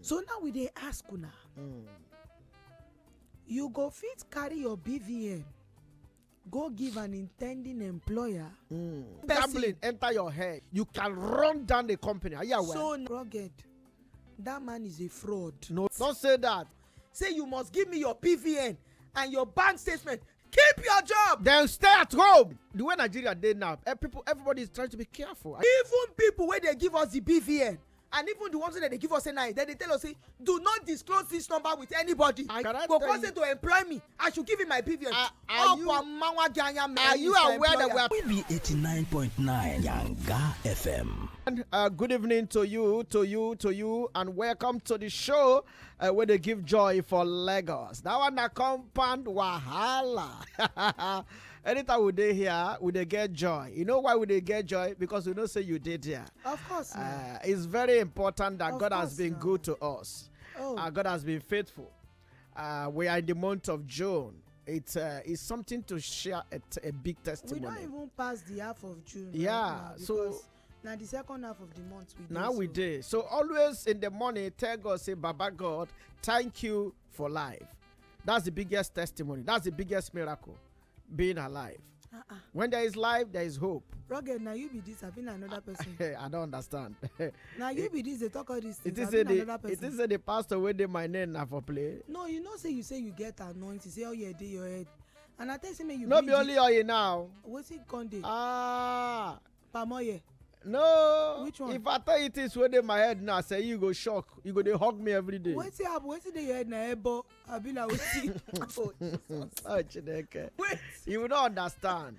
So now we dey ask una. You go fit carry your BVN go give an intending employer. Gambling enter your head. You can run down the company. Are you aware? So rugged. That man is a fraud. No, don't say that. Say you must give me your BVN and your bank statement. Keep your job. Then stay at home. The way Nigeria did now, everybody is trying to be careful. Even people where they give us the BVN, and even the ones that they give us then they tell us, say, do not disclose this number with anybody. Because to employ me, I should give him my BVN. Are you aware that we are BB 89.9 Yanga FM? Good evening to you, and welcome to the show where they give joy for Lagos. That one a compound wahala. Anytime we dey here, we dey get joy. You know why we dey get joy? Because we don't say you did here. Of course. It's very important that God has been good to us. God has been faithful. We are in the month of June. It's something to share a big testimony. We don't even pass the half of June. Yeah, right now, so now the second half of the month we now we did. So always in the morning, tell God, say, Baba God, thank you for life. That's the biggest testimony. That's the biggest miracle, being alive. When there is life, there is hope. Rugged, now you be this, I've been another person. I don't understand. Now you be this, they talk all these things. It is the pastor where they my name now for play. No, you know, say you get anointed, say, oh yeah, day your head. And I tell you, you not be only oil now. What's it conde? Pamoye. No. Which one? If I tell you this where they my head now, say you go shock. You go they hug me every day. What's it your head now, Ebo? I be like, Oh, Chineke. Wait. You will not understand.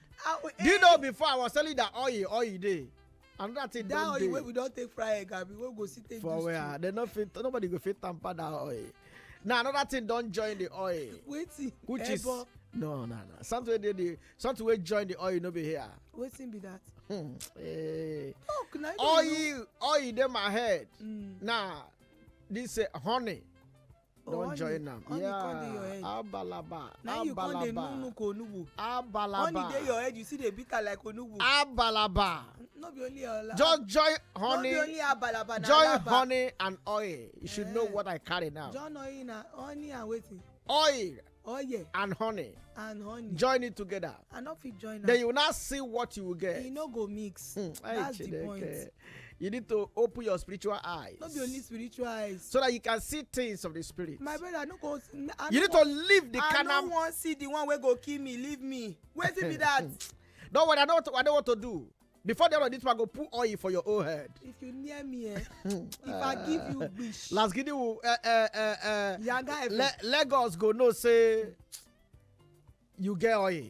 Do you know before I was telling that oil day? And that's it. That oil where we don't take fry egg, we will go sit take for where they not fit. Nobody go fit tamper that oil. Now another thing don't join the oil. Wait. Which Ebo. Is no. Something where join the oil no be here. Waiting be that. Hey. Oh, oil them my head. Nah, this honey. Don't join them. Yeah. Abalaba. Now you call the nuku. Abalaba. Honey dey your head, you see the bitter like onubu. Abalaba. No be only oil. Just join honey. No be only abalaba. Join honey and oil. You should know what I carry now. Join oil na honey and waiting. Oil. Oh yeah. And honey. Join it together. And not fit join. Then you will not see what you will get. You no go mix. That's the point. You need to open your spiritual eyes. Not the only spiritual eyes. So that you can see things of the spirit. My brother, you need to leave the canal. I don't want to see the one where go kill me. Leave me. Where's it be that? Don't worry, I know what to do. Before the end of this one, go put oil for your own head. If you near me, if I give you wish. Last give you Yanga Lagos go no say you get oil.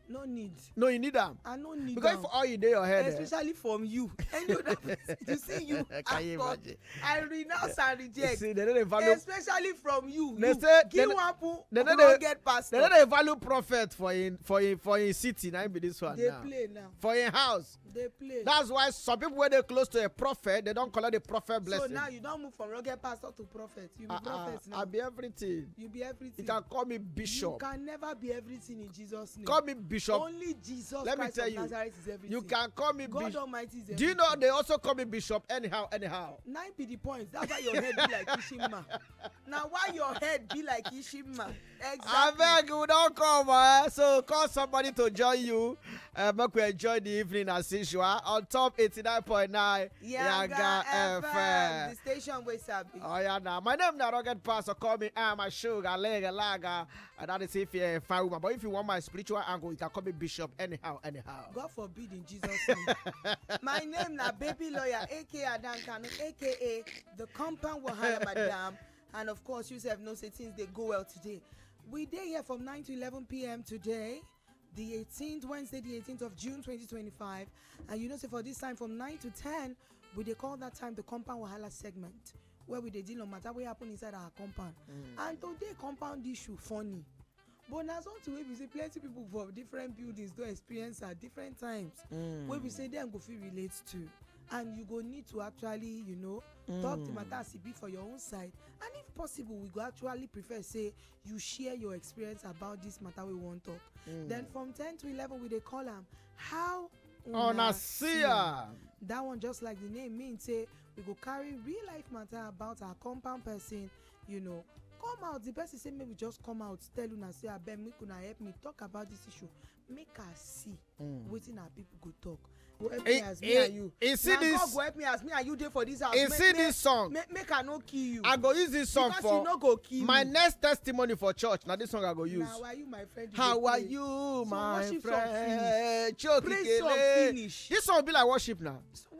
No need. No, you need them. I don't need because if oil in your head. Especially from you. Any other person, you see you. Can you imagine? I renounce and reject. See, they don't value. Especially from you. They say give one who don't get past. They don't value prophet for in city. Now be this one. They now. Play now. For in house. They play. That's why some people when they close to a prophet, they don't call it the prophet blessing. So now you don't move from rugged pastor to prophet. You be prophet now. I'll be everything. You be everything. You can call me bishop. You can never be everything in Jesus' name. Call me bishop. Only Jesus Let Christ me tell of you. Nazareth is everything. You can call me God bishop. Almighty is everything. Do you know they also call me bishop anyhow? Nine be the points. That's why your head be like Ishima. Now why your head be like Ishima? Exactly. I beg you don't come, so call somebody to join you. Make we enjoy the evening as usual on top 89.9 Yanga FM. The station where sabi. Oh yeah, now my name is Rugged Pastor. Call me my sugar, lega, laga. And that is if you're a fine woman. But if you want my spiritual angle, you can call me bishop anyhow. God forbid in Jesus' name. My name na baby lawyer, aka Adan Kanu, aka the compound Wahala Madam. And of course, you have no say things they go well today. We day here from 9 to 11 p.m. today, the 18th, Wednesday, the 18th of June, 2025. And you know, so for this time from 9 to 10, we they call that time the compound Wahala segment, where we they deal on matter what happen inside our compound. And today, compound issue funny. But now something where we say plenty people from different buildings do experience at different times. Where we say them go feel relate to. And you go need to actually, talk the matter as it be for your own side. And if possible, we go actually prefer say you share your experience about this matter we want to talk. Then from 10 to 11 we they call them how una see. That one just like the name means say we go carry real life matter about our compound person, you know. Come out, the person say maybe just come out, tell una say abeg make una help me talk about this issue, make her see wetin our people go talk. Go help me as me and you. Now God go help me as me and you dey for this house. See this song. Make I no kill you. I go use this song because for you no go kill my me. next testimony for church. Now this song I go use. Now are you my friend? How are you, my friend? Praise song finish. This song be like worship now.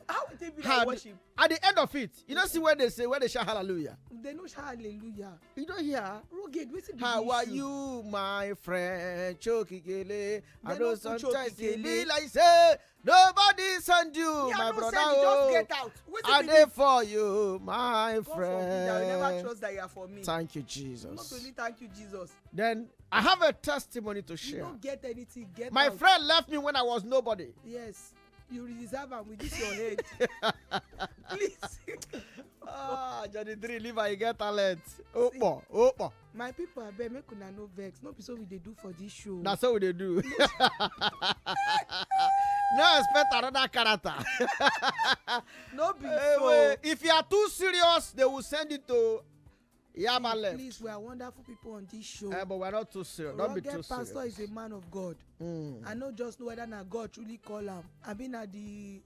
How would they be like worship? At the end of it, you don't see where they shout hallelujah. They no shout hallelujah. You don't hear? Rugged, what's the How issue? are you, my friend? Chokikele. I know no put sometimes it chokikele. be like say nobody send you, Yeah, my no brother. send you, just get out. I Wetin be dey this? for you, my God forbid, I will never friend. trust that you are for me. Thank you, Not Jesus. only thank you, Jesus. Then I have a testimony to You share. don't get anything. Get My out. friend left me when I was nobody. Yes, you reserve am with this your head. Please. Johnny 3, leave and you get talent. Opo. My people, abeg make una no vex. No be so we dey do for this show. That's what they do. No expect another character. No be Anyway, if you are too serious, they will send it to Yama so. left. Please, we are wonderful people on this show. But we're not too serious. Don't be too Rugged serious. pastor is a man of God. I no just know whether na God truly call am. I mean na the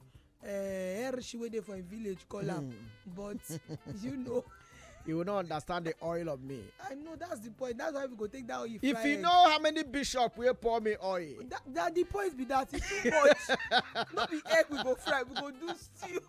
Erishi wey dey for a village call am. But you know. You will not understand the oil of me. I know that's the point. That's why we go take that oil. If you know how many bishops will pour me oil. That the point be that it's too much. Not be egg we go fry, we go do stew.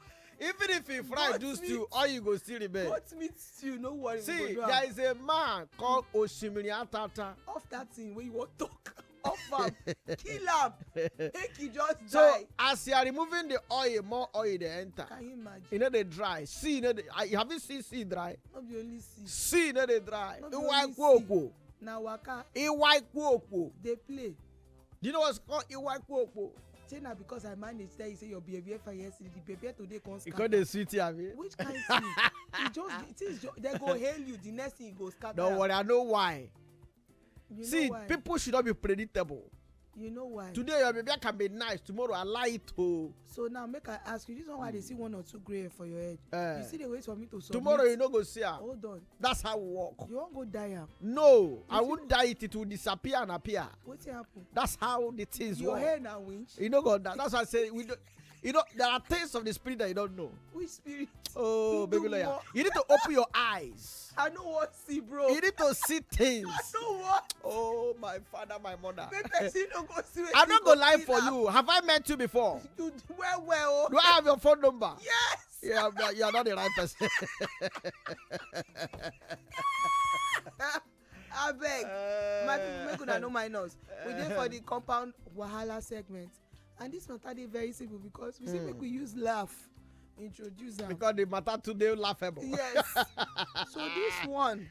Even if you fry do stew, all you go still remain. Goat meat stew, no worry. See, we go do there is a man called Oshimiri Atata. off that thing when you want talk. Off am, kill am, make he just So die. as you are removing the oil, more oil they enter. Can you imagine? You know they dry. See, you know have you seen sea dry? Not be only see. See, you know they dry. No be Iwai only kwokwo. Na waka Iwai kwokwo. they play. Do you know what's called Iwai kwokwo? Say na because I manage tell you say your behavior for yesterday, the behavior today come scatter. Because they sweet you, Which kind thing? They go hail you. The next thing you go scatter. Don't worry, I know why. You See, know why? people should not be predictable. You know why? Today your baby can be nice, tomorrow I lie to. So now make I ask you, this one why they see one or two gray hair for your head. You see the wait for me to submit. Tomorrow you no go see her. Hold on. That's how we work. You won't go die am. No, I won't die it will disappear and appear. What's happen? That's how the things Your work. hair now winch. You know God, that's why I say we don't. You know there are things of the spirit that you don't know. Which spirit? Oh, Do baby lawyer, what? you need to open your eyes. I know what see, bro. You need to see things. I know what. Oh, my father, my mother. Make person no go see. I'm not gonna lie for you. Have I met you before? You do well. Do I have your phone number? Yes. Yeah, you are not the right person. I beg. My people make una no minus. We dey for the compound wahala segment, and this matter dey very simple because we say make we use laugh introduce am. Because the matter today laughable. Yes. So this one,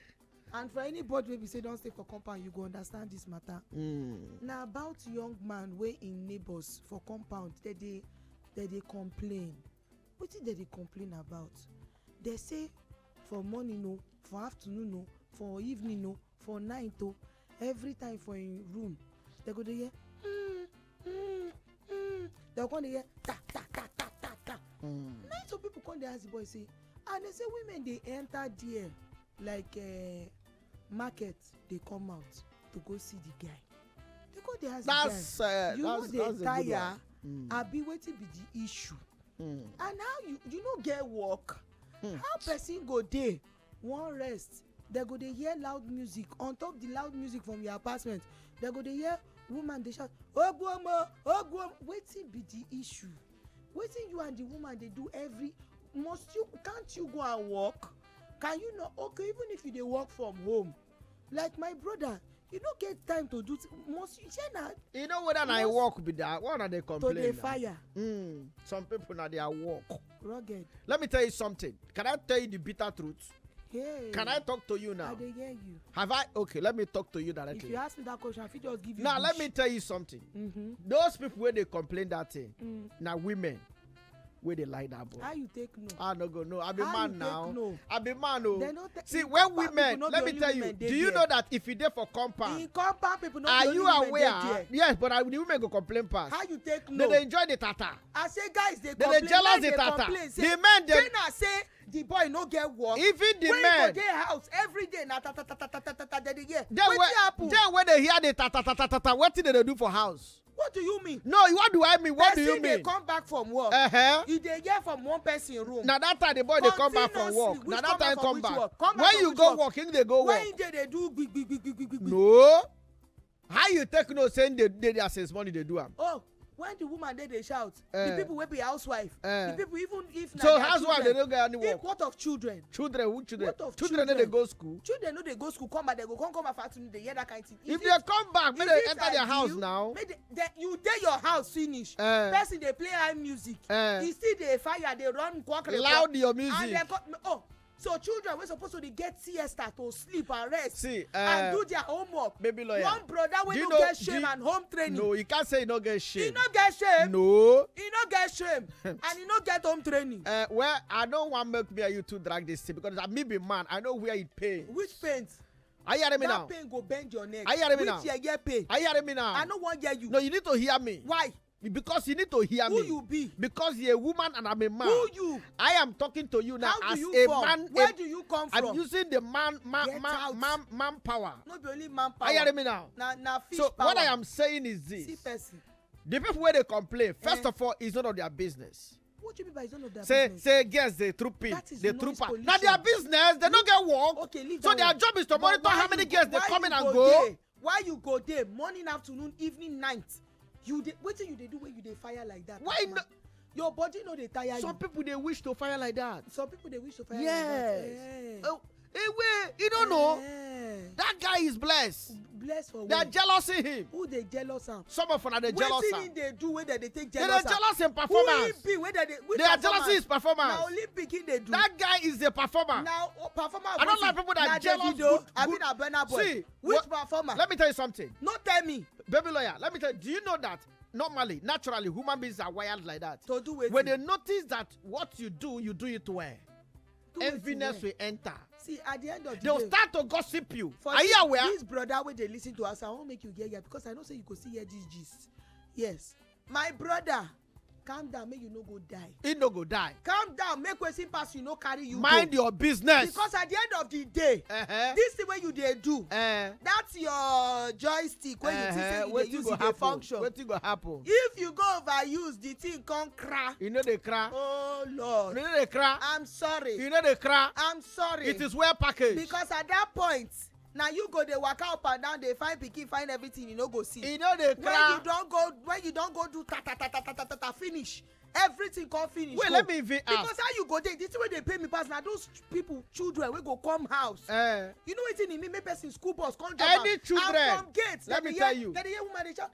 and for anybody wey be say don stay for compound, you go understand this matter. Na about young man wey im neighbors for compound dey dey complain. Wetin dey complain about? They say for morning o, for afternoon o, for evening o, for night o, every time for im room they go dey hear they go come dey hear ta ta ta ta ta ta. Now some people come dey ask the boy say, and they say women dey enter there like market dey come out to go see the guy. They go dey ask the guy, you no dey tire abi wetin be the issue? And how you no get work? How person go dey wan rest? They go dey hear loud music. On top the loud music from your apartment, they go dey hear woman dey shout ogbomo ogbomo. Wetin be the issue? Wetin you and the woman dey do every? Can't you go and work? Can you not? Okay, even if you dey work from home, like my brother, you no get time to do. You know whether I work be that one, are they complain? To dey fire. Some people na their work. Rugged. Let me tell you something. Can I tell you the bitter truth? Hey. Can I talk to you now? I dey hear you. Have I? Okay, let me talk to you directly. If you ask me that question, I fit just give you. Now let me tell you something. Those people where they complain that thing, now women. where they like that boy. How you take no? I no go no. I be How man you now. take no? I be man oh. See, in when compound women, people, let me not tell the you, only women do you dey know that if you there for compound, in compound people, not are the you only women dey aware? there. Yes, but the women go complain pass. How you take no? They enjoy the tata. I say guys they They complain. jealous Men the dey tata. complain, say, The men they Jenna say the boy no get work. even the when men. he go dey house every day na ta ta ta ta ta ta ta ta dey hear. Then when they hear the tata tata tata, what did they do for house? What do you mean? No, what do I mean? What do you Person dey mean? come back from work. You dey hear from one person room. Now that time the boy they come back from work. Continuously. Now that time come Which back. work? Come back When from you which go work? working, they go work. When they do big. No. How you take no saying they since money they do am? Oh, when the woman they shout. The people will be housewife. The people even if So na housewife they children. don't get any work. What of children? Children, who children? What of Children no they go school. Children no they go school, come back, they go come back afternoon, they hear that kind of thing. If they come back, may they enter their house now. You dey your house finish. Person they play high music. You see the fire, they run walk Loud your and music. they so children we're supposed to get siesta to sleep and rest. See, and do their homework. Baby lawyer. One brother will you no know, get shame and home training. No, you can't say you no get shame. He no get shame. No. He no get shame. And he no get home training. Well, I don't want make me and you to drag this thing because I me be man. I know where it pain. Which pain? Are you hearing me now? That pain go bend your neck. Are you hearing me now? Which year pain? Are you hearing me now? I no wan hear you. No, you need to hear me. Why? Because you need to hear me. Who you be? Because you're a woman and I'm a man. Who you? I am talking to you now How as do you a form? man. Where do you come from? I'm using the man power. No be only man power. Are you hearing me now? Na fish So power. what I am saying is this. See person. The people where they complain, first of all, it's none of their business. What do you mean by it's none of their business? Say yes, they troop in. That is They noise troop out. pollution. Now their business, they don't get work. Okay, leave So that their one. job is to But monitor why how many you girls go- they why come in you and go. there? Why you go there? Morning, afternoon, evening, night. You wetin you dey do when you dey fire like that? Why man? no? Your body no dey tire you. Some people they wish to fire like that. Some people they wish to fire Yes. like that. Oh, hey, wait, you don't know. That guy is blessed. Bless for They are when? jealousing him. Who they jealous am? Some of them are jealous. Wetin him dey do wey dem dey take They jealous are am? jealous in Who performance. him be wey dem dey? Which They are jealousy his performance. Na Olympic him dey do. That guy is a performer. Now performer. I don't like people that na jealous Davido, good- abi good- na Burna Boy. See, Which what- performer? Let me tell you something. No tell me. Baby lawyer, let me tell you, do you know that normally, naturally, human beings are wired like that? To do wetin? When they notice that what you do it well. Do wetin Enviness well? will enter. See, at the end of the They'll day. start to gossip you. For Are you aware? This brother wey dey lis ten to us, I wan make you get here because I know say you go still hear this gist. Yes, my brother, calm down, make you no go die. He no go die. Calm down, make wetin pass you no carry you Mind go. your business. Because at the end of the day, this thing wey you dey do, that's your joystick wey you think say you dey use e dey function. Wetin go happen? If you go overuse the thing come crack. You know they cry. Oh Lord, You know they cry. I'm sorry. You know they cry. I'm sorry. It is well packaged. Because at that point, na you go dey waka up and down, dey find pikin, find everything, you no go see. You know they cry. When you don go do ta finish, everything come finish. Wait, go. let me even ask. Because how you go dey, this way they pay me pass na those people, children wey go come house. You know wetin e mean make person school bus come drop am. Any children, and from gate, let me tell you. dem dey hear woman dey shout,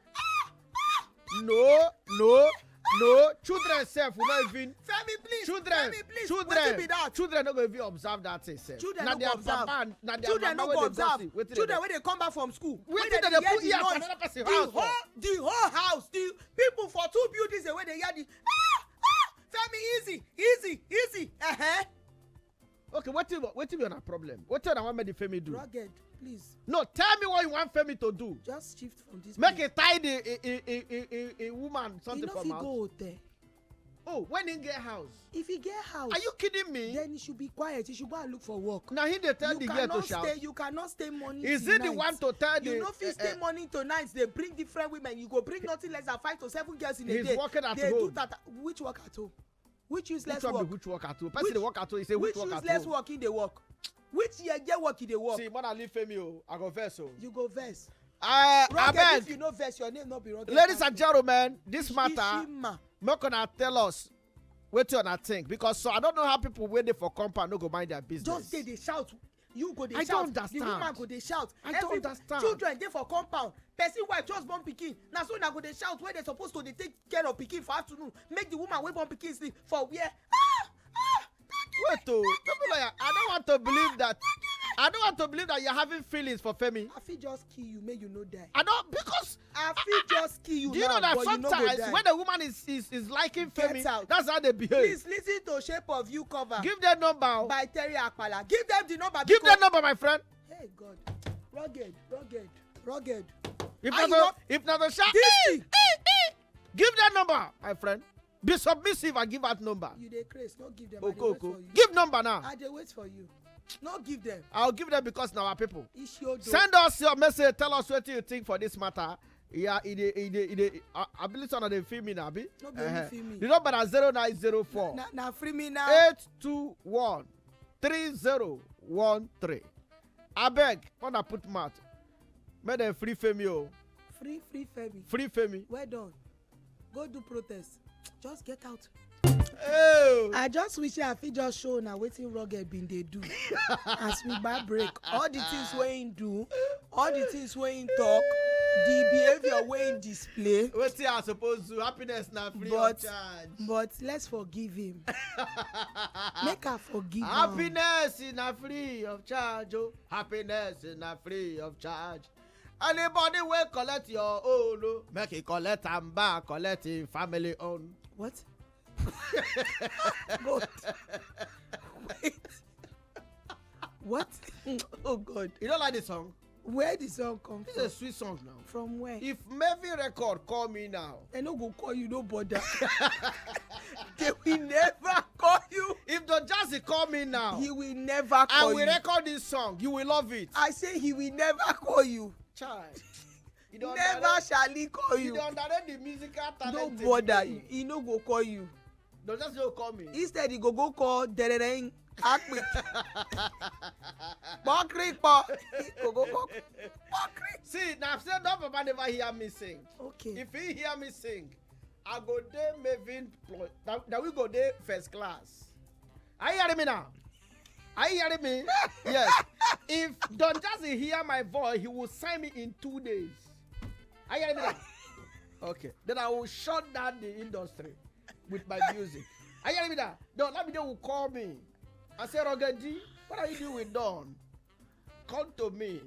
No. Children self will not even. Femi please, Children, Femi please, wetin be that? children no go even observe that thing self. Children Na no their go observe. papa, na their Children mama no wey go dey observe. gossip. Wetin they Children do? wey dey come back from school. Wetin wey they dey dey hear put the ear for noise, another person the house for? the whole house, the people for 2 buildings away dey hear the Femi easy. Okay, wetin be una problem? Wetin una wan make the Femi do? Rugged, please, No, tell me what you want Femi to do. just shift from this. Make place. a tie a woman He something no from fit house. go hotel. Oh, when he get house. If he get house, Are you kidding me? then he should be quiet. He should go and look for work. Now he dey tell the girl to shout. You cannot stay morning. Is till it the night. one to tell the? You no fit stay morning to night. They bring different women. You go bring nothing less than 5 to 7 girls in a He's day. working at they home. do that. Which work at home? Which useless Which one work? be which work at home? Person dey work at home. He say Which which work at useless home? work in the work? Which year work in the work? See, more than leave Femi o, I go vex o. You go verse. Abeg, If you no verse, your name not be Rugged. ladies and gentlemen, this matter, Ishima. make una tell us wetin una think because so I don't know how people wey dey for compound no go mind their business. Just they shout. You go they I shout. don't understand. The woman go they shout. I don't understand. Children they for compound. Person wife just born pikin. Now so na go they shout where they supposed to they take care of pikin for afternoon. Make the woman wey born pikin sleep for where? Wait o, people like I don't want to believe that I don't want to believe that you're having feelings for Femi. I feel just kill you, make you no die. I don't, because I feel just kill you. do you know that sometimes when a woman is liking Femi, that's how they behave. Please listen to Shape of You cover. Give them number. By Terry Akpala. Give them the number. Give them number, my friend. Hey God, rugged. If not the shot, give that number, my friend. Be submissive and give that number. You dey craze, not give them. Okay. Give number now. I dey wait for you. Not give them. I'll give them because now our people. Send us your message. Tell us what you think for this matter. Yeah, I believe some of them film me now, be? No be only film me. The number is 0904 na free me now. 821 3013. I beg, when I put mouth, make them free Femi. Free Femi. Free Femi. Well done. Go do protest. Just get out. Oh. I just wish I fit just show now wetin rugged bin dey do. As we buy break, all the things wey him do, all the things wey him talk, the behavior wey him display. Wetin I suppose do? Happiness na free of charge. But let's forgive him. Make her forgive him. Happiness is na free of charge. Oh. Happiness is na free of charge. Anybody will collect your own, oh, make it collect and back, collect in family own. What? God. Wait. What? Oh God. You don't like the song? Where the song come This from? is a sweet song now. From where? If Murphy Record call me now. They no go call you, no bother. They will never call you. If the Jazzy call me now. He will never call you. I will record this song. You will love it. I say he will never call you. Child. Never shall he call you. You don't underrate the musical talent. No bother. He no go call you. Don't just go call me. Instead, he go call Derereng. Akpik. Bokrik po. Go call Bokrik. See, now I've said that Papa never hear me sing. Okay. If he hear me sing, I go there Mavin. That we go there first class. Are you hearing me now? Are you hearing me? Yes. If Don Jazzy hear my voice, he will sign me in 2 days. Are you hearing me now? Okay. Then I will shut down the industry with my music. Are you hearing me now? Don Lamide will call me and say, Rogedi, what are you doing with Don? Come to me.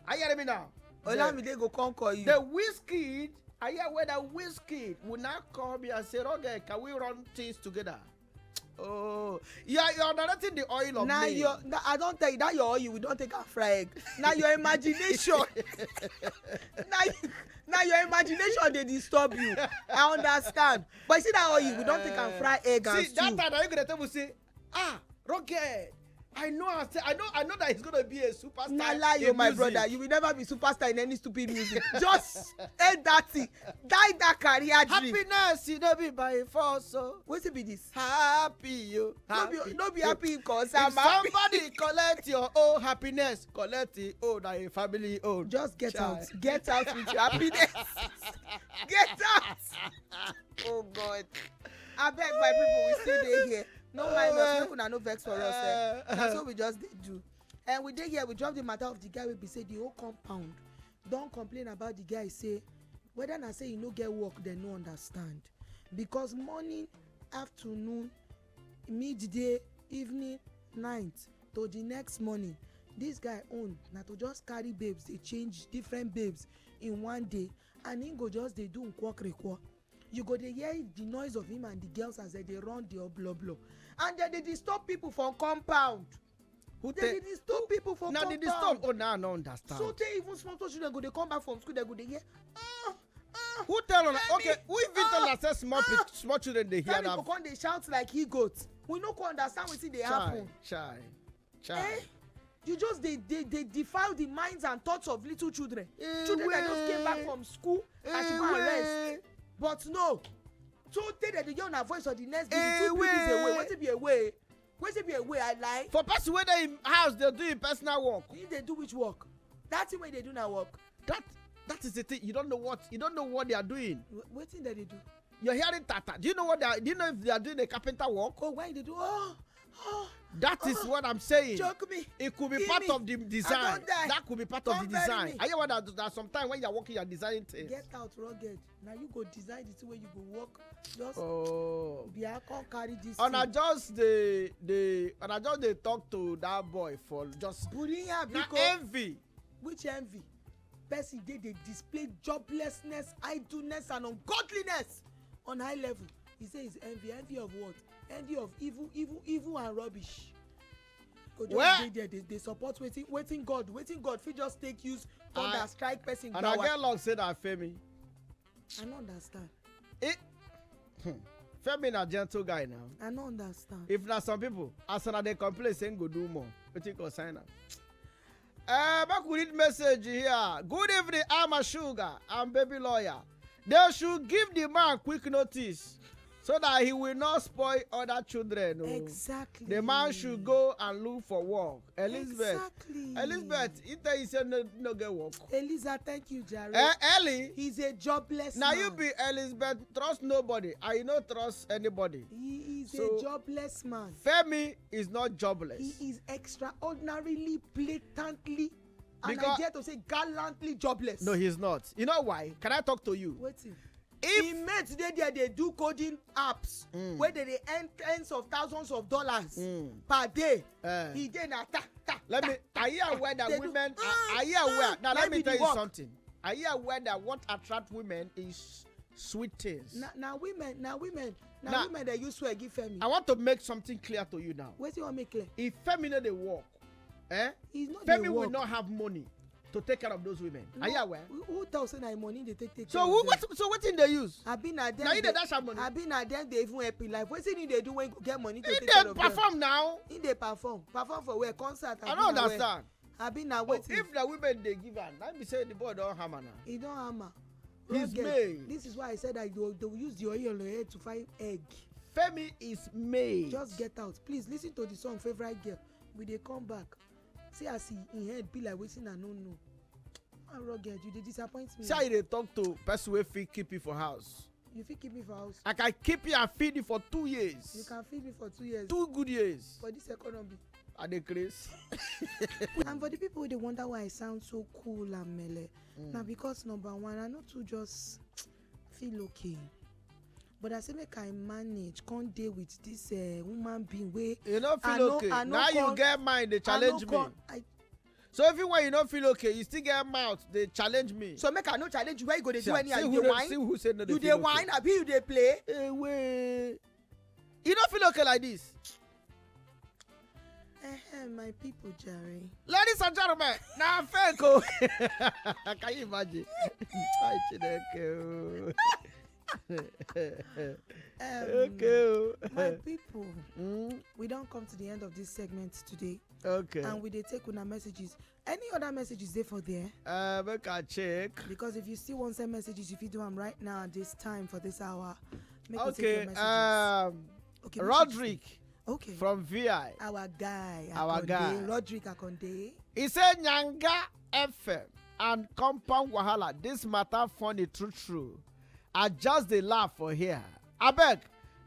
Are you hearing me now? Olamide go come call you. The whiskey, I hear where the whiskey will now call me and say, Roger, can we run things together? Oh, you're narrating the oil of now me. I don't tell you that your oil, we don't take a fry egg. Now your imagination. now your imagination they disturb you. I understand. But you see that oil, we don't take a fry egg and stew. See, that time you're gonna tell me say, Roger, I know that he's gonna be a superstar. Nah, lie, you my brother. You will never be superstar in any stupid music. Just end that thing. Die that career dream. Happiness, you don't be by force. So what's it be this? Happy you. No be happy because I'm happy. Somebody collect your own happiness, collect the own and your family own. Just get out. Get out with your happiness. Get out. Oh God. I beg my people, we still dey here. No mind us, make una no vex for us. That's what we just dey do. And we dey here, we drop the matter of the guy wey be say the whole compound don complain about the guy say whether na say he no get work dem no understand because morning, afternoon, midday, evening, night to the next morning this guy own na to just carry babes dey change different babes in one day and him go just dey do nkwokrikwo. You go dey hear the noise of him and the girls as they run the blah. And then they disturb people from compound. They disturb people from compound. Now they disturb. Oh, now I don't understand. So they even small children go they come back from school, they go they hear. Who tell us? Okay, who even tell us that small children they hear that? People come they shout like he goat. We no can understand what they happen. Chai. You just they defile the minds and thoughts of little children. Children that just came back from school and should go and rest. But no, so tell that the young voice of the next day, 2 buildings away. What be away? What be away? I lie. For person where they in house, they do personal work. If they do which work? That's the way they do now work. That is the thing. You don't know what they are doing. What thing that they do? You're hearing tata. Do you know if they are doing a carpenter work? Oh, why they do? Oh, That is what I'm saying. Choke me. It could be Give part me. of the design. That could be part of the bury design. me. I hear that sometimes when you're working, you're designing things. Get out, rugged. Now you go design the way you go walk. Just be I can't carry this. And I just they talk to that boy for just envy. Which envy? Person they display joblessness, idleness, and ungodliness on high level. He says envy. Envy of what? Envy of evil and rubbish. Well, they support waiting God fit just take use thunder strike person. And I get long say that Femi. I don't understand. Femi na gentle guy now. I don't understand. If na some people, as soon as they complain, saying go do more. What you consign am? Back we read message here. Good evening, I'm a sugar. I'm baby lawyer. They should give the man quick notice so that he will not spoil other children. Exactly. The man should go and look for work. Elizabeth. Exactly. Elizabeth, he said no get work. Eliza, thank you, Jared. Ellie. He's a jobless now man. You be Elizabeth, trust nobody. I don't trust anybody. He is a jobless man. Femi is not jobless. He is extraordinarily, blatantly, and I dare to say gallantly jobless. No, he's not. You know why? Can I talk to you? Waiting. If mates they do coding apps where they earn tens of thousands of dollars per day. He did na Let me. Are you aware that women? Are you aware? Now let me tell you something. Are you aware that what attract women is sweet things? Now women they use swear give Femi. I want to make something clear to you now. What do you want to make clear? If Femi no dey work, he's not Femi will not have money to take care of those women. No, are you aware? Who tells say money they take so care of them? So what thing they use? I been at them. Now you dash have money. I been at them. They even happy life. What thing they do when you get money to take care of them? They perform now. They perform for where concert. I don't understand. I been at waiting. If the women they give her, let me say the boy don't hammer now. He don't hammer. He's made. This is why I said that they will use the oil on your head to find egg. Femi is made. Just get out. Please listen to the song Favorite Girl. Will they come back? See as he in head be like waiting and no. Rugged, you dey disappoint me. See how you talk to person wey fit keep you for house. You fit keep me for house. I can keep you and feed you for 2 years. You can feed me for 2 years. 2 good years. For this economy. Are they crazy? And for the people they wonder why I sound so cool and mele. Now because number one, I not to just feel okay. But I say make I manage, can't deal with this woman being way. You don't feel okay. Now you get mind, they challenge me. So even when you don't feel okay, you still get mouth, they challenge me. So make I no challenge you where you go to do any you whine? See who said no. You dey whine, abi you dey play? Wait. You don't feel okay like this. My people, Jerry. Ladies and gentlemen, now fake. Can you imagine? Okay. My people, we don't come to the end of this segment today. Okay. And we dey take una messages. Any other messages there for there? Make a check. Because if you still want some messages, if you do them right now at this time for this hour, make okay. Okay. Roderick. Okay. From VI. Our guy. Roderick Akonde. He said Nyanga FM and compound wahala. This matter funny true. I just dey laugh for here. I beg,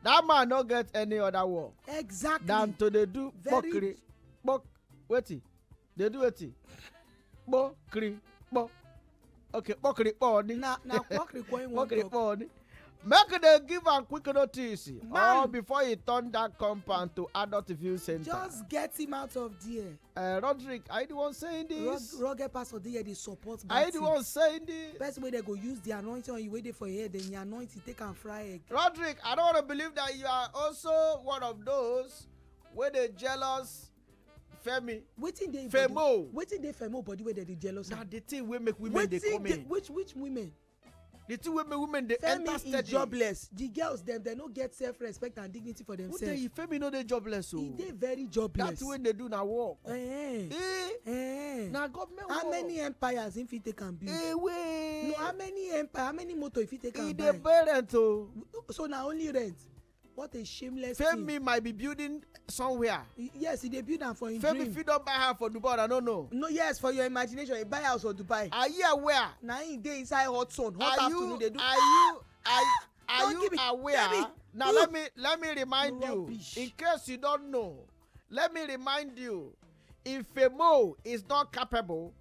that man no get any other work. Exactly. Than to dey do pokiri. Wetin? They do wetin? Pokiri. Okay, pokiri poni. Na pokiri going one. Pokiri poni. Make they give am quick notice. Or before he turn that compound to adult view center. Just get him out of there. Roderick, are you the one saying this? Rugged pastor there, they support. Are you the one saying this? Best way they go use the anointing on you waiting for your head, then you anoint it, take and fry egg. Roderick, I don't want to believe that you are also one of those where they jealous Femi. Waiting they Femo. Waiting they Femo body where they jealous. Now the thing will make women they come in. Which women? The two women they Femi enter steady. Is jobless. The girls they no get self-respect and dignity for themselves. Femi no they jobless so. They very jobless. That's when they do now work. Now government. How many empires if it can build? No, how many motor if it can buy? The parent oh. So now only rent. What a shameless Femi thing. might be building somewhere. Yes, he build am for him Femi dream. If you don't buy house for Dubai, I don't know. No, yes, for your imagination, you buy house for Dubai. Are you aware? Now he dey inside hot sun, hot afternoon they do. Are you aware? Now let me remind you, in case you don't know, let me remind you, if Femo is not capable,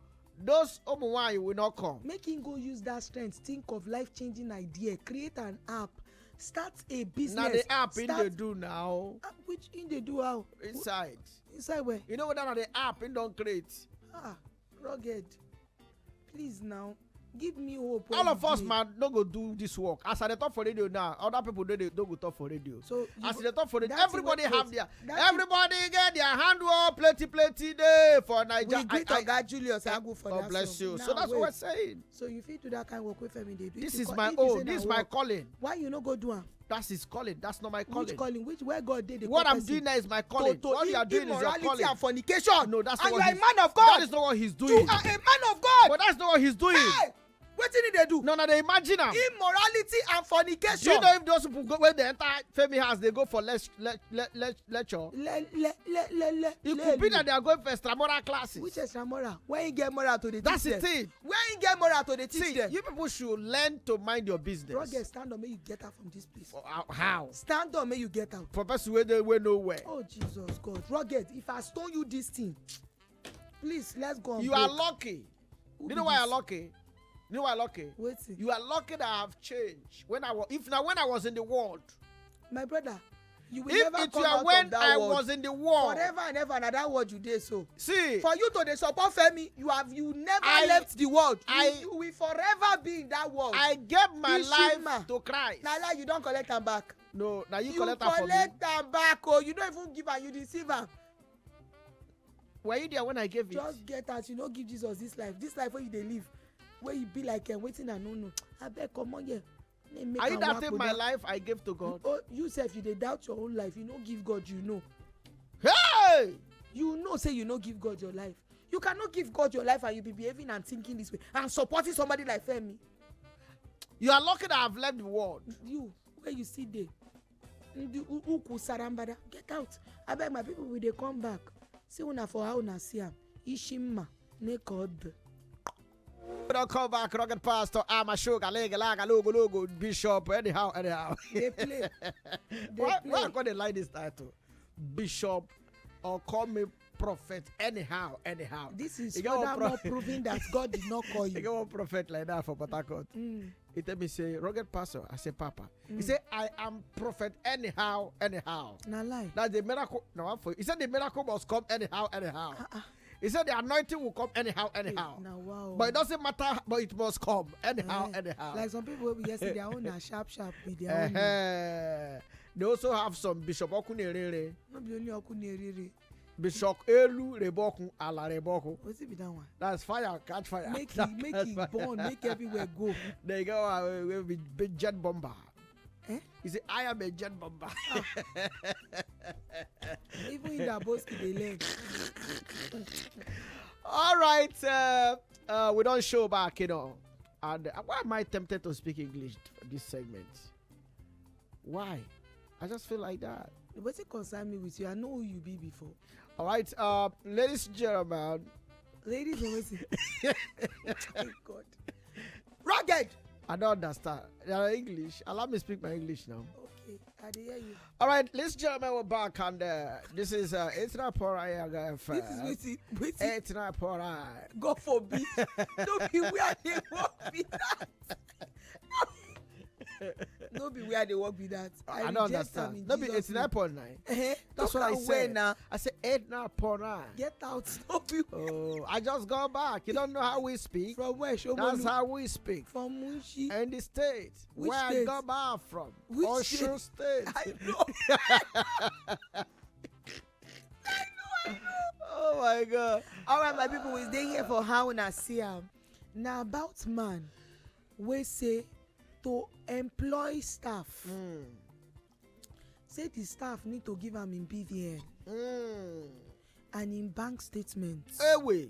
those Omuwai will not come. Make him go use that strength. Think of life-changing idea. Create an app. Start a business. Now the app in they do now. Which in they do how? Inside. Inside where? You know what that the app in don't create. Rugged. Please now. Give me hope. All of us, man, don't go do this work. As I talk for radio now, other people don't go talk for radio. So as they talk for radio, everybody have their, everybody get their hand up, plenty day for Naija. We greet God Julius Agu for that. God bless you. Now, so that's what we're saying. So you feel to that kind of work with me, they do. This is my own. This is my calling. Why you no go do am? That's his calling. That's not my calling. Which calling? Where God did the what I'm doing now is my calling. What you are doing is your calling. And fornication. No, that's and not what you are a man of God. That is not what he's doing. You are a man of God. But that's not what he's doing. Hey! What did they do? No, they imagine them. Immorality and fornication. Do you know if those people go when they enter Femi house, they go for lecture? It could be that they are going for extramoral classes. Which extramoral? When you get moral to the teach that's them. the thing. When you get moral to the teach them. You people should learn to mind your business. Rugged, stand up, may you get out from this place. How? Stand up, may you get out. For person where they went nowhere. Oh Jesus God, Rugged, if I stole you this thing, please let's go. You are lucky. You know why you're lucky? You know why I'm lucky? Wait. You are lucky that I have changed. When I was in the world. My brother, you will if never it come were out when of that I world. was in the world. Forever and ever, and that word you did so. See. For you to support Femi, you never left the world. You will forever be in that world. I gave my life to Christ. Now you don't collect them back. No, now you collect them for me. You collect them back, oh, you don't even give and you deceive them. Were you there when I gave it? Just get out, you don't give Jesus this life where you they live. Where you be like waiting and no. I beg, come on here. Are you doubting my life I gave to God? Oh, you self, you dey doubt your own life. You don't give God, you know. Hey! You know, say you don't give God your life. You cannot give God your life and you be behaving and thinking this way and supporting somebody like Femi. You are lucky that I've left the world. You, where you see there. Get out. I beg my people, will they come back? See una for how una see am. Ishima, naked. Don't come back, Rocket Pastor, I'm a sugar, leg, laga, logo, Bishop, anyhow. They play. Why am going to like this title? Bishop, or call me prophet, anyhow. This is furthermore proving that God did not call you. You got one prophet like that for Port Harcourt. He tell me, say, Rocket Pastor, I say, Papa. He said, I am prophet, anyhow. Nah lie. That's the miracle. No, he said the miracle must come anyhow. He said the anointing will come anyhow. Now, wow. But it doesn't matter, but it must come anyhow. Like some people will say their own are sharp with their own. They also have some Bishop Okunerere. Not be only Okunerere. Bishop Elu Reboku ala Reboku. What's it be that one? That's fire, catch fire. Make it burn, make everywhere go. There you go, big jet bomber. He said, I am a jet bomber. Even in the bosque, they learn. All right, we don't show back, you know. And why am I tempted to speak English for this segment? Why? I just feel like that. What's it concern me with you? I know who you be before. All right, ladies and gentlemen. Ladies and gentlemen. Thank God. Rugged! I don't understand. English. Allow me to speak my English now. Okay, I did hear you. All right, ladies and gentlemen, we're back, and this is it's not for This is wait. It's not for God forbid. Don't be where they work with that. Don't be where they work with that. I don't understand. Don't be 89.9. That's what I said. Now. I said 89.9. Get out. Don't be. Oh, I just go back. You don't know how we speak. From where? That's how we speak. From Munshi. And the state. Which where state? I go back from. Which Osho state. I know. I know. Oh my God. All right, my people, we stay here for how I see am. Now about man, we say to employ staff. Say the staff need to give am in BVN and in bank statements. Anyway.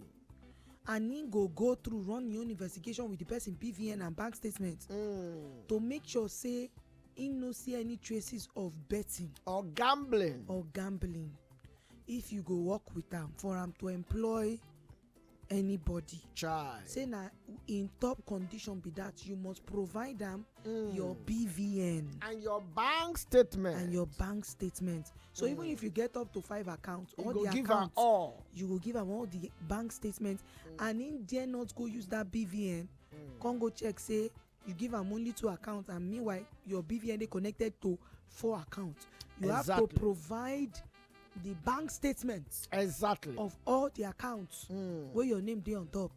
And he go through run your own investigation with the person BVN and bank statements to make sure say he no see any traces of betting or gambling. If you go work with them for them to employ anybody. Chai. Say na in top condition be that you must provide them your BVN and your bank statement. So even if you get up to 5 accounts, all the give accounts, all. you will give them all the bank statements, and in there not go use that BVN. Come go check, say you give them only 2 accounts, and meanwhile your BVN they connected to 4 accounts. You have to provide the bank statements of all the accounts where your name dey on top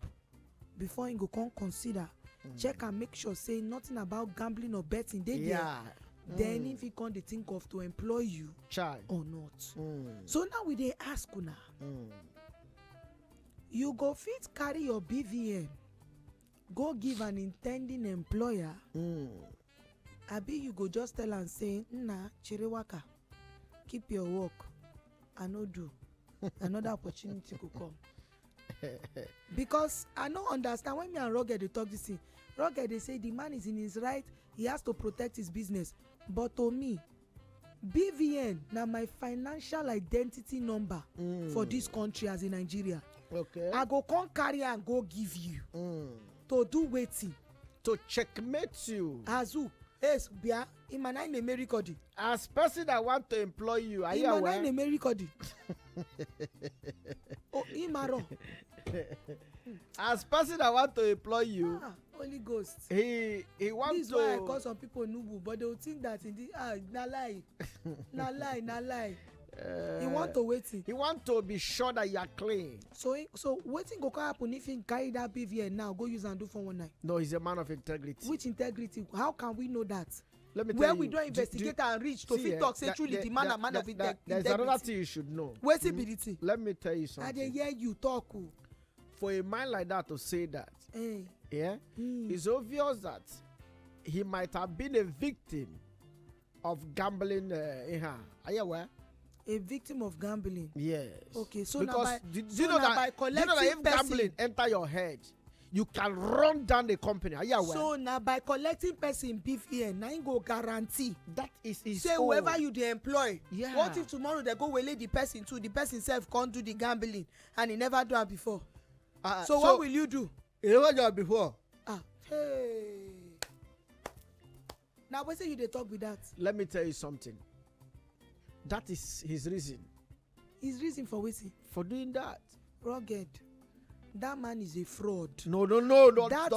before you go come consider check and make sure say nothing about gambling or betting dey there. Then if you come dey think of to employ you or not. So now we dey ask una, you go fit carry your BVN go give an intending employer, abi you go just tell am say nna chere waka, keep your work, I no do, another opportunity could come. Because I no understand when me and Rugged they talk this thing. Rugged they say the man is in his right, he has to protect his business. But to me, BVN na my financial identity number for this country as in Nigeria. Okay. I go come carry and go give you to do waiting. To checkmate you. Azu. Yes, Bia, Imana in America. As person that want to employ you, are you aware? Imana in America. Oh, Imaro. As person that want to employ you, Holy Ghost. He wants this to. This is why I call some people nubu, but they will think that in the na lie, na lie. He want to wait. He want to be sure that you are clean. So waiting go happen if he carry that BVN now, go use and do for one night. No, he's a man of integrity. Which integrity? How can we know that? Let me tell where you, we don't investigate and reach to fit talk say truly the man of integrity. There's another thing you should know. Where's the thing? Let me tell you something. I dey hear you talk. For a man like that to say that, it's obvious that he might have been a victim of gambling in her. Are you aware? A victim of gambling. Yes. Okay, so because now do you know that if gambling enter your head, you can run down the company. Are you aware? So now by collecting person BVN, now you go guarantee. That is his say own. whoever you dey employ. Yeah. What if tomorrow they go wele the person too? The person self can't do the gambling and he never done before. So what will you do? He never done before. Hey. Now what say you dey talk with that? Let me tell you something. That is his reason. His reason for waiting? For doing that. Rugged. That man is a fraud. No. Don't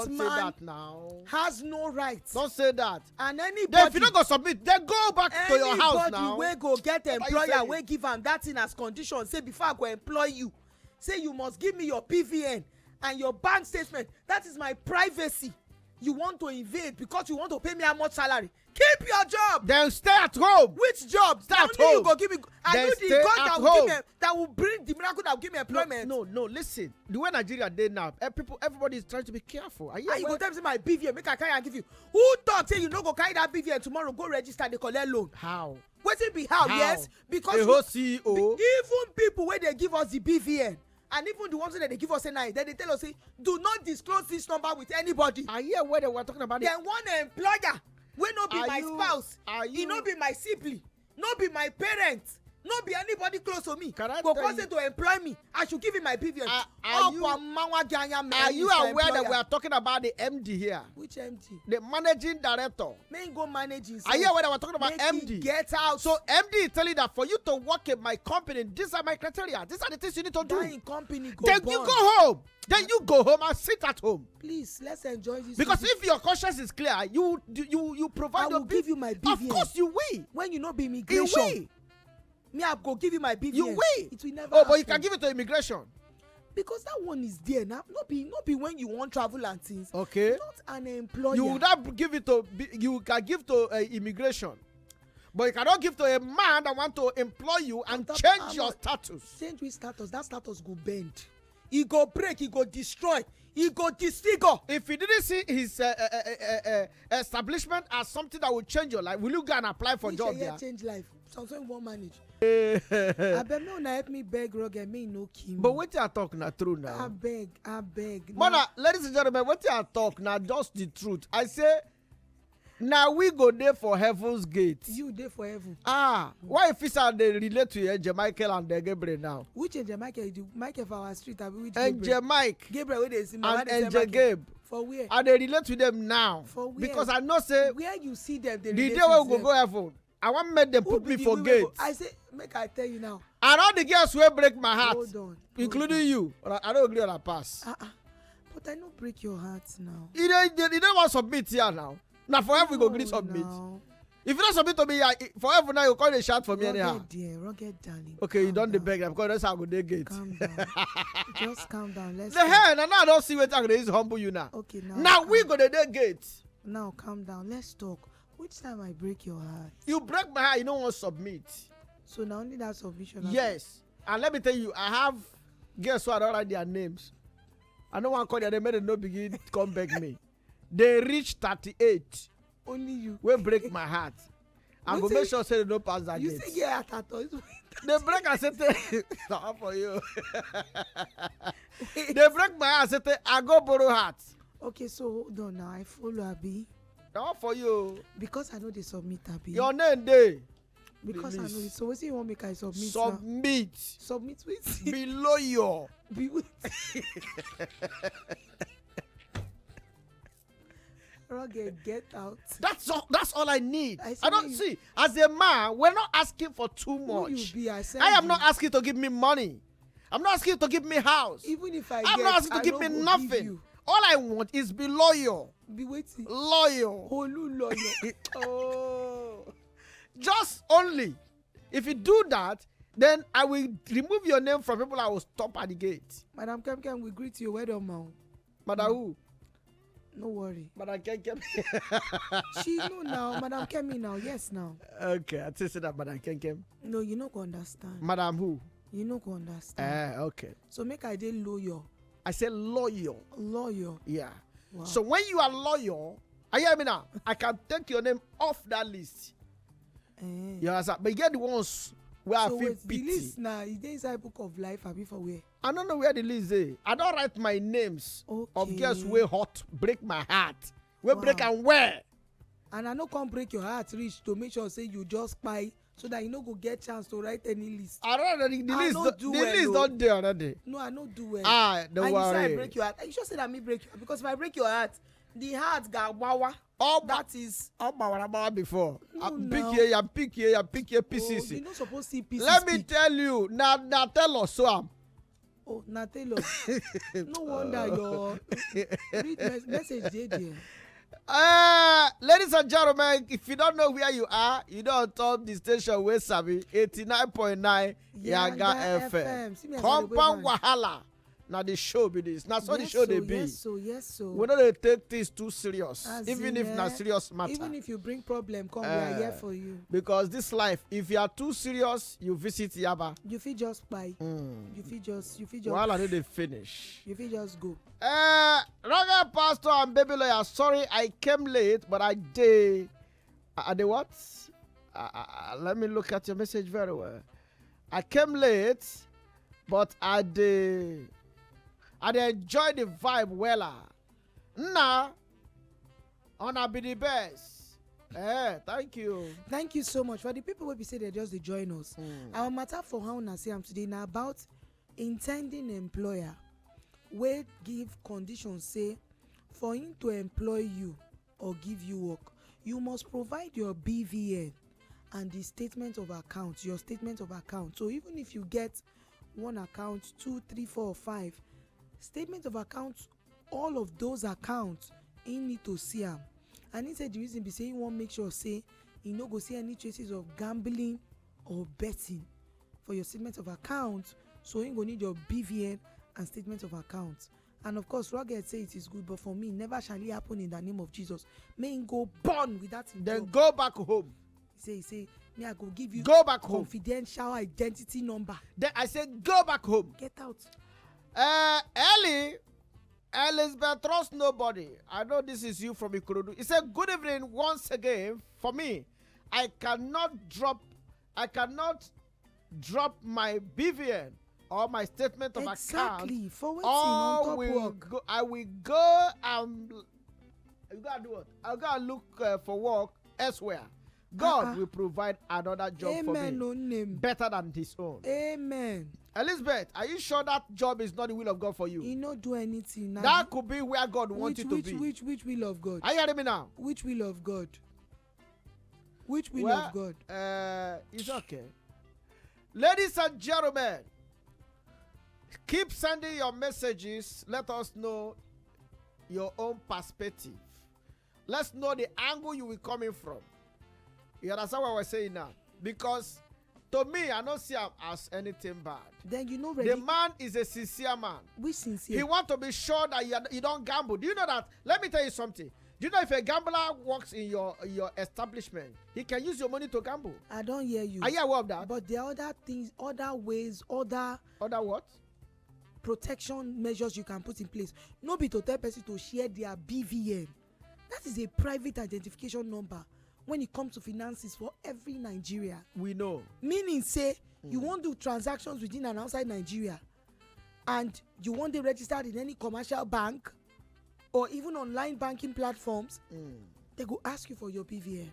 say that now. Has no rights. Don't say that. And anybody. Then if you don't go submit, then go back to your house now. Anybody wey go get employer wey give am that thing as condition. Say before I go employ you, say you must give me your PVN and your bank statement. That is my privacy. You want to invade because you want to pay me how much salary. Keep your job. Then stay at home. Which job? Stay at home. You go give me. Are then you the God that will bring the miracle that will give me employment? No. Listen. The way Nigeria did now, everybody is trying to be careful. Are you go tell me my BVN, make I carry and give you. Who talk say you no go carry that BVN tomorrow? Go register the collect loan. How? Wetin be how? Yes, because the whole CEO. Even people wey dey give us the BVN. And even the ones that they give us a night, then they tell us, say, do not disclose this number with anybody. I hear where they were talking about then one employer will not be my spouse. He not be my sibling. Not be my parents. Not be anybody close to me. Can I go tell you? to employ me. I should give him my BVN. Are you aware that we are talking about the MD here? Which MD? The managing director. May go managing. Are you aware that we're talking about MD? Get out. So MD is telling that for you to work in my company, these are my criteria. These are the things you need to do. In company go then burn. You go home. Then you go home and sit at home. Please, let's enjoy this. Because if your conscience is clear, you provide. I will give you my BVN. Of course you will. When you not be immigration. You will. Me, I go give you my BVN. You will. It will never. Oh, but you can give it to immigration. Because that one is there now. Not be when you want travel and things. Okay. Not an employer. You would not give it to. You can give to immigration, but you cannot give to a man that want to employ you and change your status. Change with status. That status go bend. He go break. He go destroy. He go disfigure. If he didn't see his establishment as something that will change your life, will you go and apply for job there? Change life. Something won't manage. I beg no na help me beg Roger, me no kill. But what you are talking na true now. I beg. Mother, ladies and gentlemen, what you are talking now just the truth. I say Now we go there for heaven's gate. You there for heaven. Why if it's they relate to Angel Michael and the Gabriel now? Which Angel Michael do? Michael for our street, abi which Angel Mike. Gabriel where they see and Angel Gabe. For where? And they relate to them now. For where? Because I know say where you see them, they the relate day we with them. go heaven, I want make them put me for gate. I say, make I tell you now. And all the girls will break my heart. Hold on. Including you. I don't agree on a pass. But I don't break your heart now. You don't want to submit here now. Now forever we go green submit. Now. If you don't submit to me forever now, you call the shout for me anyhow. Rugged darling. Okay, you don't beg them because that's how good they get. Calm down. Just calm down. Let's the hell, now I don't see what I'm going to humble you now. Okay, now we go to the gate. Now calm down. Let's talk. Which time I break your heart? You break my heart, you don't want to submit. So now only that submission. Yes. And let me tell you, I have guess what, I don't write their names. I don't want to call their name, they no begin to come back me. They reach 38. Only you. Will break my heart. I'm going to make sure say they don't pass that you gate. You say yeah at all. They break and say, not for you. They break my heart and say, I go borrow heart. Okay, so hold on now. I follow Abi. Not for you. Because I know they submit Abi. Your name day. Because I know it. So what do you want make I submit? Submit. Submit with below you. Be with. Rugged, get out. That's all I need. I don't you. see. As a man, we're not asking for too much. Who you be? I am not asking to give me money. I'm not asking to give me house. Even if I'm not asking to give me nothing. All I want is be loyal. Be waiting. Loyal. Olu loyal. Oh. Just only. If you do that, then I will remove your name from people I will stop at the gate. Madam Kem will greet you. Well done, man. Madam who? No worry. Madam Kem. She know now. Madam Kemi now. Yes, now. Okay, I say that Madam Kem. No, you no go understand. Madam who? You no go understand. Okay. So make I dey loyal. I say loyal. Loyal. Yeah. Wow. So when you are loyal, I hear me now. I can take your name off that list. You understand? But you're the ones where I feel pity. The list now is there inside book of life? Abi for where? I don't know where the list is. I don't write my names of girls way hot, break my heart. We break and where? And I no come break your heart reach to make sure say you just buy so that you no go get chance to write any list. I don't know the list not there already. No, I no do well. Don't and worry. You say I break your heart. You sure say that me break your heart because if I break your heart, the heart got wawa. That is all before. No, Pick here, pieces. You're not supposed to see pieces. Let me tell you, now tell us so. Oh, now tell us. No wonder your read message there. Ladies and gentlemen, if you don't know where you are, you don't top the station where Sabi 89.9 Yanga FM. Compound Wahala. Now the show be this. Now so the show they be. Yes, so. We don't take this too serious. Even if not serious matter. Even if you bring problem, come we are here for you. Because this life, if you are too serious, you visit Yaba. You feel just buy. You feel just. While I did they finish. You feel just go. Roger Pastor and Baby Lawyer, sorry I came late, but I did. I did what? Let me look at your message very well. I came late, but I did enjoy the vibe well. Nah, I'll be the best. Thank you. Thank you so much. For the people who be say they just join us. Our matter for how I say today now about intending employer wey give conditions say for him to employ you or give you work, you must provide your BVN and the statement of account, your statement of account. So even if you get one account, 2, 3, 4, 5 statement of account, all of those accounts he need to see am. And he said the reason be say he wan make sure say he no go see any traces of gambling or betting for your statement of account. So he go need your BVN and statement of account. And of course Rugged say it is good, but for me never shall it happen in the name of Jesus. May him go born with that. Then go back home. He say me I go give you go back home confidential identity number. Then I say go back home. Get out. Elizabeth, trust nobody. I know this is you from Ikorodu. He said good evening once again. For me, I cannot drop my BVN or my statement of account. For waiting on top work. I will go and You gotta do what? I gotta look for work elsewhere. God will provide another job for me. No name. Better than his own. Amen. Elizabeth, are you sure that job is not the will of God for you? He not do anything. That could be where God wants you to be. Which will of God? Are you hearing me now? Which will of God? Which will of God? It's okay. Ladies and gentlemen, keep sending your messages. Let us know your own perspective. Let's know the angle you will coming from. You understand what we're saying now? Because to me, I don't see him as anything bad. Then the man is a sincere man. We sincere. He want to be sure that you don't gamble. Do you know that? Let me tell you something. Do you know if a gambler works in your establishment, he can use your money to gamble? I don't hear you. Are you aware of that? But there are other things, other ways, other what? Protection measures you can put in place. No be to tell person to share their BVN. That is a private identification number when it comes to finances for every Nigeria. We know. Meaning say you won't do transactions within and outside Nigeria, and you won't be registered in any commercial bank or even online banking platforms. They go ask you for your BVN.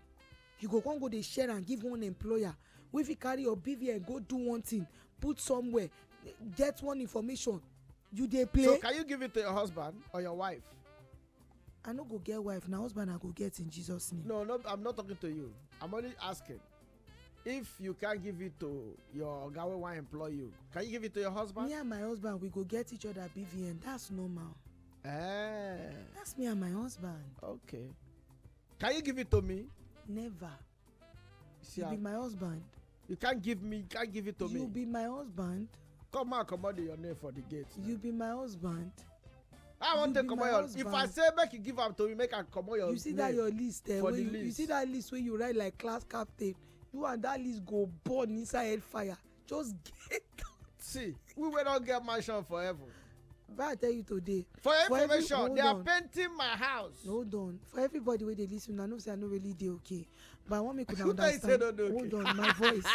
You go they share and give one employer. If you carry your BVN, go do one thing, put somewhere, get one information. You they play. So can you give it to your husband or your wife? I no go get wife. Now husband I go get in Jesus' name. No, I'm not talking to you. I'm only asking. If you can't give it to your guy who want employ you, can you give it to your husband? Me and my husband, we go get each other BVN. That's normal. That's me and my husband. Okay. Can you give it to me? Never. See, you be my husband. You can't give it to me. You be my husband. Come out your name for the gate. You be my husband. I want to come out. If I say make you give up to me, make I come out your You see that your list for the list. You see that list where you write like class captain. You and that list go burn inside fire. Just get out. See, we will not get mansion forever. But I tell you today. For information, they are painting my house. Hold on. For everybody where they listen, I know say I know really they okay. But I want me to understand. Hold on, my voice.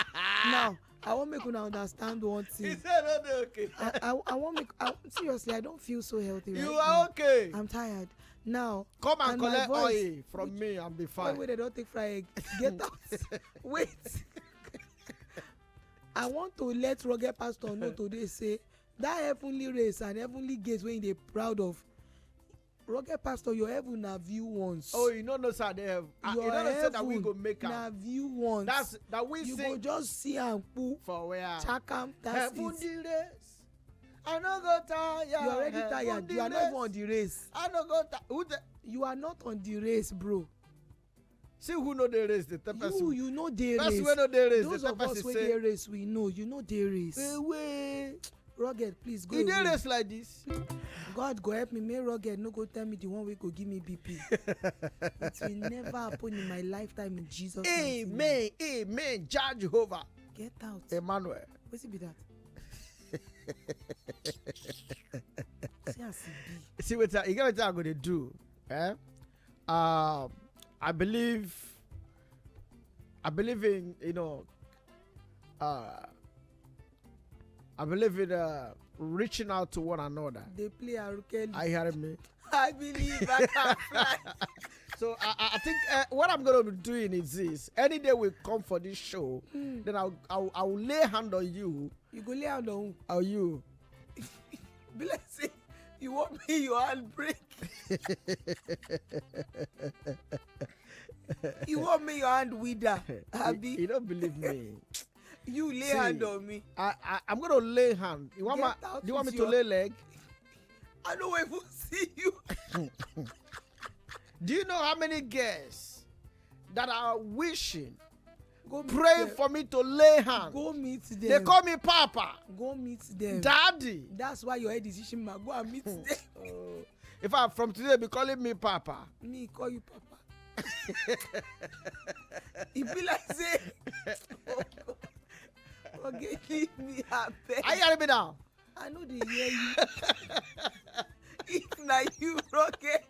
Now, I want me to understand one thing. He said no, okay. I want me. Seriously, I don't feel so healthy. You right are now. okay. I'm tired. Now, come and collect oil from me and be fine. Wait, they don't take fry egg. Get out. Wait. I want to let Rugged Pastor know today say that heavenly race and heavenly gates when they proud of. Rugged Pastor, your heaven na view once. Oh, you know sir, they have. Your you know that we go make na view once. That's that we you sing. You go just see and poo. For where? Chakam. That's heaven it. The race. I no go tired. You already tired. You are not even on the race. I no go tired. You are not on the race, bro. See who know the race, the person. You know the race. That's where know the race. Those the of us wey dey race, we know. You know the race. Away. Rugged, please go. You dey race like this. God go help me. May Rugged no go tell me the one wey go give me BP. It will never happen in my lifetime in Jesus' name. Amen. Amen. Jah Jehovah. Get out. Emmanuel. What's it be that? See what you get what I'm going to do. I believe in I believe in reaching out to one another. They play Arukeli. Are you hearing me? I believe I can fly. So I think what I'm going to be doing is this. Any day we come for this show, then I'll lay hand on you. You go lay hand on who? On you. Be like say you want me your hand break. You want me your hand wither. You don't believe me. You lay hand on me. I'm going to lay hand. Do you want me to lay leg? I don't even see you. Do you know how many girls that are wishing, praying for me to lay hand? Go meet them. They call me Papa. Go meet them. Daddy. That's why your head is itching. Go and meet them. If I'm from today, be calling me Papa. Me call you Papa. It be like say, okay, leave me happy. Are you hearing me now? I know they hear you. If na you rocket,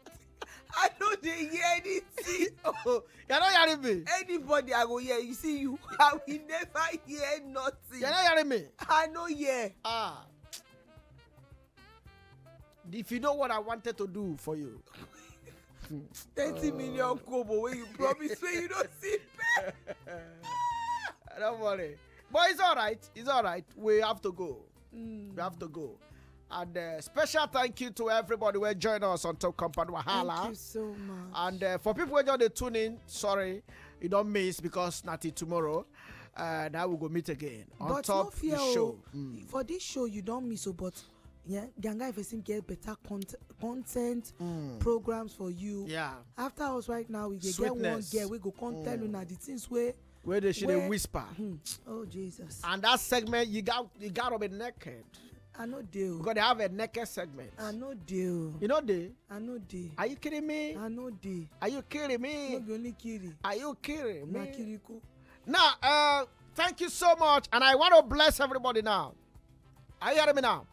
I know they hear anything. Oh, you're not hearing me. Anybody I go hear, you see you, I will never hear nothing. You're not hearing me. I know hear. If you know what I wanted to do for you, 30 million kobo when you promise when you don't see. Don't worry. But it's all right. It's all right. We have to go. We have to go. And special thank you to everybody who joined us on Top Compound Wahala. Thank you so much. And for people who just tune in, sorry, you don't miss because not till tomorrow. Now we'll go meet again on but Top no fear, the show. For this show, you don't miss it, but yeah, Ganga if get better content programs for you. Yeah. After us right now, we get Sweetness. one girl we go tell you now the things where they should whisper. Oh Jesus. And that segment you got to be naked. I know deal. Because they have a naked segment. I know deal. You know they? I know deal. Are you kidding me? I know deal. Are you kidding me? No be only kiri. Are you kidding Na me? kiriko. Now, thank you so much. And I want to bless everybody now. Are you hearing me now?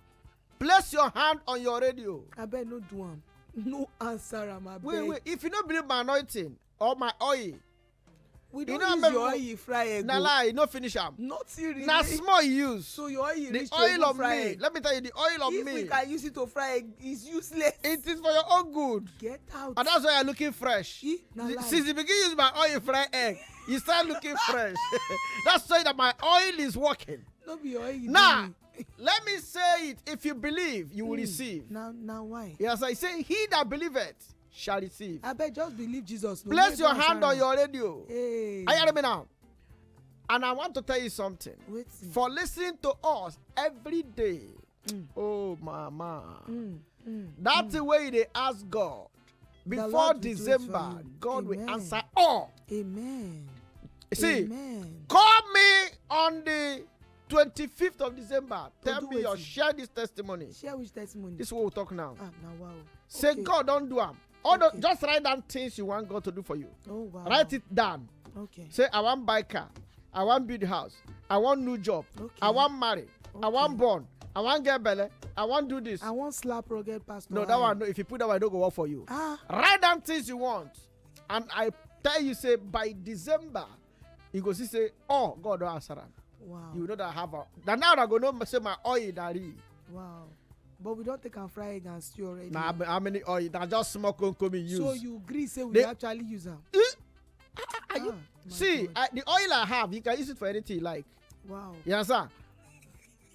Place your hand on your radio. I bet no do am. No answer am. Wait. If you don't believe my anointing or my oil, we don't know, use your oil fry egg. na lie, you no finish am. Not serious. Na small you use. So your oil The reach to oil even of fry me. egg. Let me tell you, the oil of If me. we can use it to fry egg, it's useless. It is for your own good. Get out. And that's why you're looking fresh. Na lie. Since you begin use my oil fry egg, you start looking fresh. That's why that my oil is working. No be your oil. Now, let me say it. If you believe, you will receive. Now why? Yes, I say, he that believeth shall receive. I bet just believe Jesus. No, Place no your hand on your radio. Hey. Are you hearing me now? And I want to tell you something. Wait. For listening to us every day. Oh, mama. That's the way they ask God. Before Lord will do it for December, you. God will Amen. answer all. Amen. You see, Amen. call me on the 25th of December. Tell do me or wetin? share this testimony. Share which testimony? This is what we talk now. Now wow. Say, Okay. God, don't do them. Okay. Just write down things you want God to do for you. Oh wow. Write it down. Okay. Say, I want buy car. I want build house. I want new job. Okay. I want marry. I Okay. want born. I want get belly. I want do this. I want slap rugged pastor. No, that one, no, if you put that one, it don't go work for you. Ah. Write down things you want. And I tell you, say, by December, you go see, say, oh, God don't answer them. Wow. You know that I have a... Now I go know, say, my oil, daddy. Wow. But we don't take and fry egg and stew already. Now, how many oil? That just smoke and come use. So you agree, say we They- actually use them. Are you? my See, God. the oil I have, you can use it for anything you like. Wow. You understand?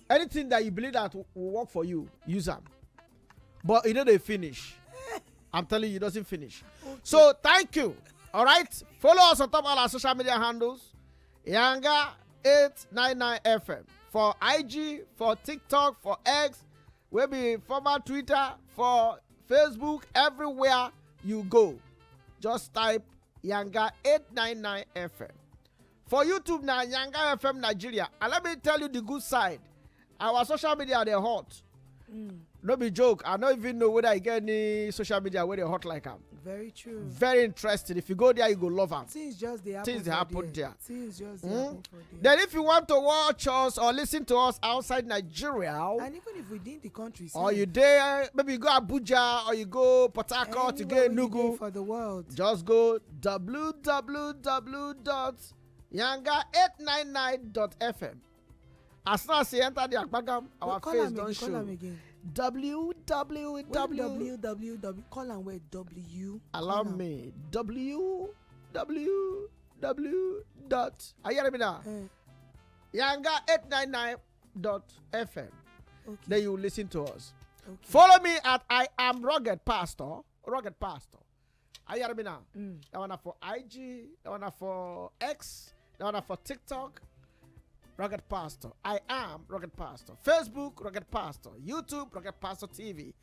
Anything that you believe that will work for you, use them. But you know they finish. I'm telling you, it doesn't finish. Okay. So thank you. All right. Follow us on top of all our social media handles. Yanga 899 FM for IG, for TikTok, for X, maybe former Twitter, for Facebook, everywhere you go. Just type Yanga 899 FM. For YouTube now, Yanga FM Nigeria. And let me tell you the good side. Our social media, they're hot. No be joke. I don't even know whether I get any social media where they're hot like them. Very true. Very interesting. If you go there, you go love them. Things just they happen. Things they for happen there. Things just they happen for there. Then if you want to watch us or listen to us outside Nigeria, And even if within the country, or you there, maybe you go Abuja or you go Port Harcourt to get anywhere Nugu, for the world. just go www.yanga899.fm. As soon as you enter the Agbagam, our face don't Call them show. again. www. www. Call them where W. Allow Call 'em. me. www. Are you hearing me now? Yanga899.fm. Okay. Then you listen to us. Okay. Follow me at I am Rugged Pastor. Rugged Pastor. Are you hearing me now? That one for IG. That one for X. That one for TikTok. Rugged Pastor. I am Rugged Pastor. Facebook, Rugged Pastor. YouTube, Rugged Pastor TV.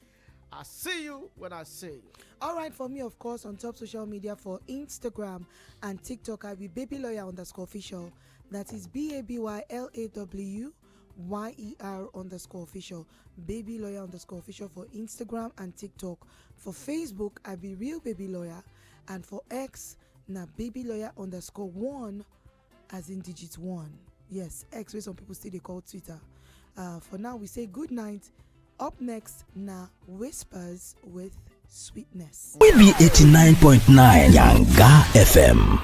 I see you when I see you. All right, for me, of course, on top social media for Instagram and TikTok, I'll be Baby Lawyer _official. That is BABYLAWYER_official. Baby Lawyer _official for Instagram and TikTok. For Facebook, I'll be Real Baby Lawyer. And for X, na Baby Lawyer _1, as in digit 1. Yes, X, where some people still they call Twitter. For now, we say good night. Up next, na Whispers with Sweetness. BVN 89.9 Yanga FM.